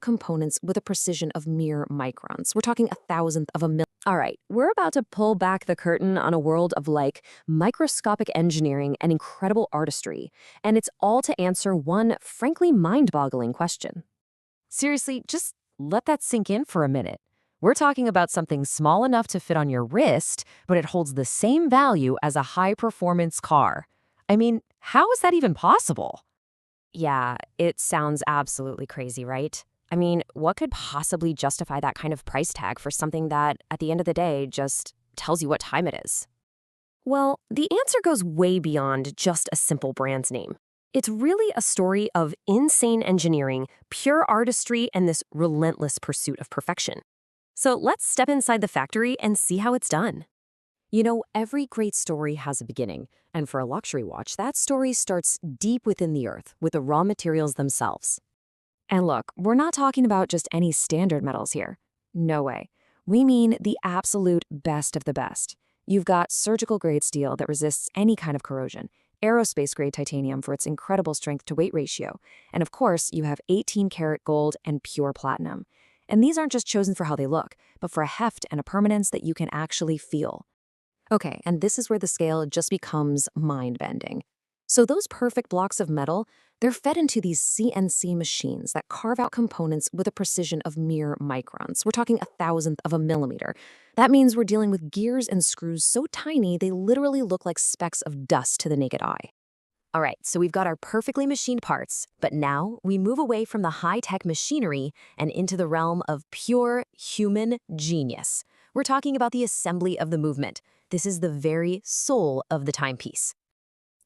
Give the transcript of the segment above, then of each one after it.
components with a precision of mere microns. We're talking a thousandth of a mil. All right, we're about to pull back the curtain on a world of microscopic engineering and incredible artistry, and it's all to answer one frankly mind-boggling question. Seriously, just let that sink in for a minute. We're talking about something small enough to fit on your wrist, but it holds the same value as a high-performance car. I mean, how is that even possible? Yeah, it sounds absolutely crazy, right? I mean, what could possibly justify that kind of price tag for something that, at the end of the day, just tells you what time it is? Well, the answer goes way beyond just a simple brand name. It's really a story of insane engineering, pure artistry, and this relentless pursuit of perfection. So let's step inside the factory and see how it's done. You know, every great story has a beginning, and for a luxury watch, that story starts deep within the earth with the raw materials themselves. And look, we're not talking about just any standard metals here. No way. We mean the absolute best of the best. You've got surgical-grade steel that resists any kind of corrosion, aerospace-grade titanium for its incredible strength-to-weight ratio, and of course, you have 18-karat gold and pure platinum. And these aren't just chosen for how they look, but for a heft and a permanence that you can actually feel. Okay, and this is where the scale just becomes mind-bending. So those perfect blocks of metal, they're fed into these CNC machines that carve out components with a precision of mere microns. We're talking a thousandth of a millimeter. That means we're dealing with gears and screws so tiny they literally look like specks of dust to the naked eye. All right, so we've got our perfectly machined parts, but now we move away from the high-tech machinery and into the realm of pure human genius. We're talking about the assembly of the movement. This is the very soul of the timepiece.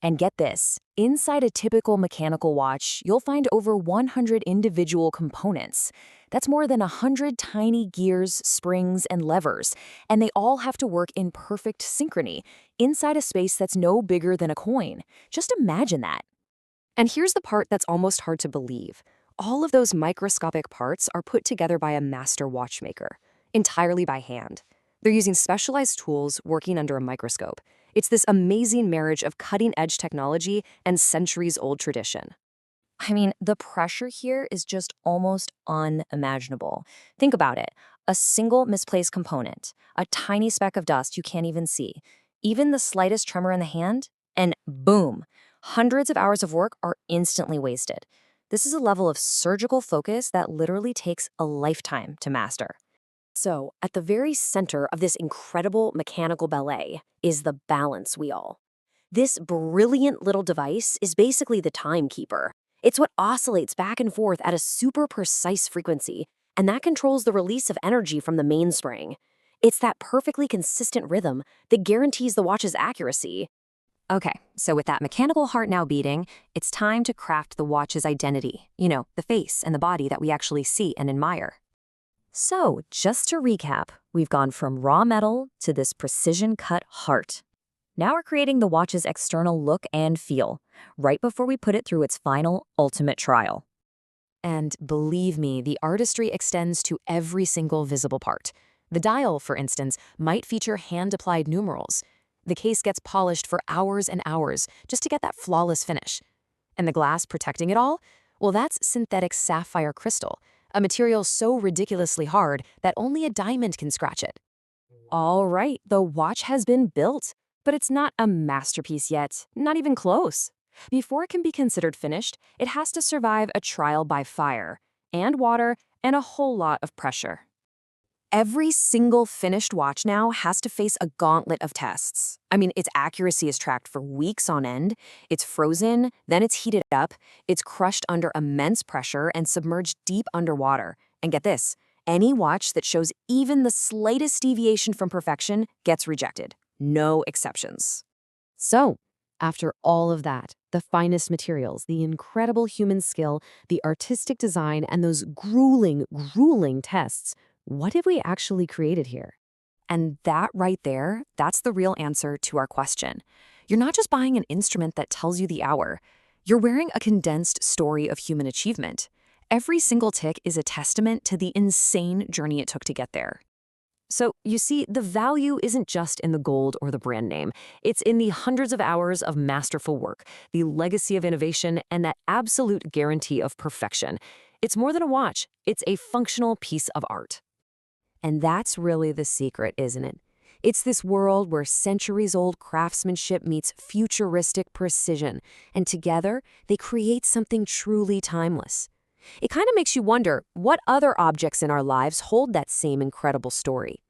And get this, inside a typical mechanical watch, you'll find over 100 individual components. That's more than 100 tiny gears, springs, and levers, and they all have to work in perfect synchrony, inside a space that's no bigger than a coin. Just imagine that. And here's the part that's almost hard to believe. All of those microscopic parts are put together by a master watchmaker, entirely by hand. They're using specialized tools working under a microscope. It's this amazing marriage of cutting-edge technology and centuries-old tradition. I mean, the pressure here is just almost unimaginable. Think about it. A single misplaced component, a tiny speck of dust you can't even see, even the slightest tremor in the hand, and boom, hundreds of hours of work are instantly wasted. This is a level of surgical focus that literally takes a lifetime to master. So, at the very center of this incredible mechanical ballet is the balance wheel. This brilliant little device is basically the timekeeper. It's what oscillates back and forth at a super precise frequency, and that controls the release of energy from the mainspring. It's that perfectly consistent rhythm that guarantees the watch's accuracy. Okay, so with that mechanical heart now beating, it's time to craft the watch's identity. You know, the face and the body that we actually see and admire. So, just to recap, we've gone from raw metal to this precision-cut heart. Now we're creating the watch's external look and feel, right before we put it through its final, ultimate trial. And believe me, the artistry extends to every single visible part. The dial, for instance, might feature hand-applied numerals. The case gets polished for hours and hours just to get that flawless finish. And the glass protecting it all? Well, that's synthetic sapphire crystal, a material so ridiculously hard that only a diamond can scratch it. All right, the watch has been built, but it's not a masterpiece yet, not even close. Before it can be considered finished, it has to survive a trial by fire, and water, and a whole lot of pressure. Every single finished watch now has to face a gauntlet of tests. I mean, its accuracy is tracked for weeks on end, it's frozen, then it's heated up, it's crushed under immense pressure and submerged deep underwater. And get this, any watch that shows even the slightest deviation from perfection gets rejected. No exceptions. So, after all of that, the finest materials, the incredible human skill, the artistic design, and those grueling tests, what have we actually created here? And that right there, that's the real answer to our question. You're not just buying an instrument that tells you the hour. You're wearing a condensed story of human achievement. Every single tick is a testament to the insane journey it took to get there. So, you see, the value isn't just in the gold or the brand name. It's in the hundreds of hours of masterful work, the legacy of innovation, and that absolute guarantee of perfection. It's more than a watch. It's a functional piece of art. And that's really the secret, isn't it? It's this world where centuries-old craftsmanship meets futuristic precision, and together they create something truly timeless. It kind of makes you wonder what other objects in our lives hold that same incredible story.